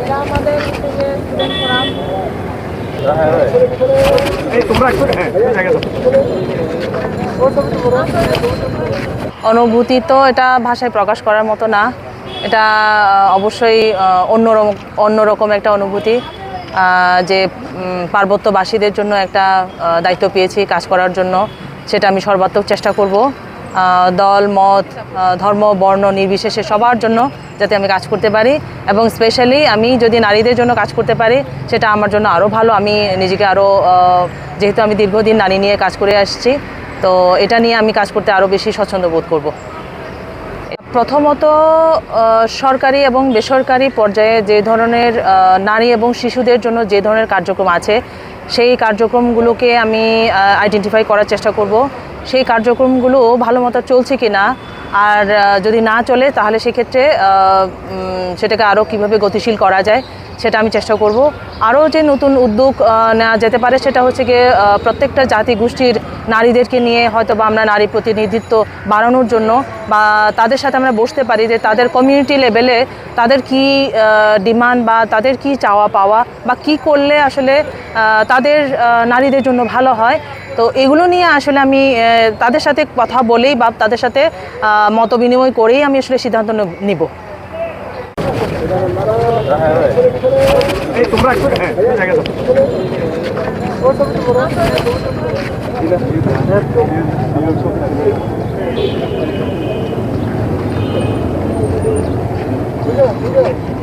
এটা আমাদের student forum. অনুভূতি তো এটা ভাষায় প্রকাশ করার মতো না। এটা অবশ্যই অন্যরকম একটা অনুভূতি, যে পার্বত্যবাসীদের জন্য একটা দায়িত্ব পেয়েছি কাজ করার জন্য। সেটা আমি সর্বাত্মক চেষ্টা করব, দল মত ধর্ম বর্ণ নির্বিশেষে সবার জন্য যাতে আমি কাজ করতে পারি, এবং স্পেশালি আমি যদি নারীদের জন্য কাজ করতে পারি সেটা আমার জন্য আরও ভালো। আমি নিজেকে আরও, যেহেতু আমি দীর্ঘদিন নারী নিয়ে কাজ করে আসছি, তো এটা নিয়ে আমি কাজ করতে আরও বেশি স্বচ্ছন্দ বোধ করব। প্রথমত, সরকারি এবং বেসরকারি পর্যায়ে যে ধরনের নারী এবং শিশুদের জন্য যে ধরনের কার্যক্রম আছে, সেই কার্যক্রমগুলোকে আমি আইডেন্টিফাই করার চেষ্টা করব। সেই কার্যক্রমগুলো ভালো মতো চলছে কি না, আর যদি না চলে তাহলে সেক্ষেত্রে সেটাকে আরও কীভাবে গতিশীল করা যায় সেটা আমি চেষ্টা করব। আরও যে নতুন উদ্যোগ নেওয়া যেতে পারে সেটা হচ্ছে গিয়ে প্রত্যেকটা জাতি গোষ্ঠীর নারীদেরকে নিয়ে হয়তো বা আমরা নারী প্রতিনিধিত্ব বাড়ানোর জন্য, বা তাদের সাথে আমরা বসতে পারি যে তাদের কমিউনিটি লেভেলে তাদের কি ডিমান্ড বা তাদের কি চাওয়া পাওয়া বা কি করলে আসলে তাদের নারীদের জন্য ভালো হয়। তো এগুলো নিয়ে আসলে আমি তাদের সাথে কথা বলেই বা তাদের সাথে মত বিনিময় করেই আমি আসলে সিদ্ধান্ত নিব। Güzel, güzel.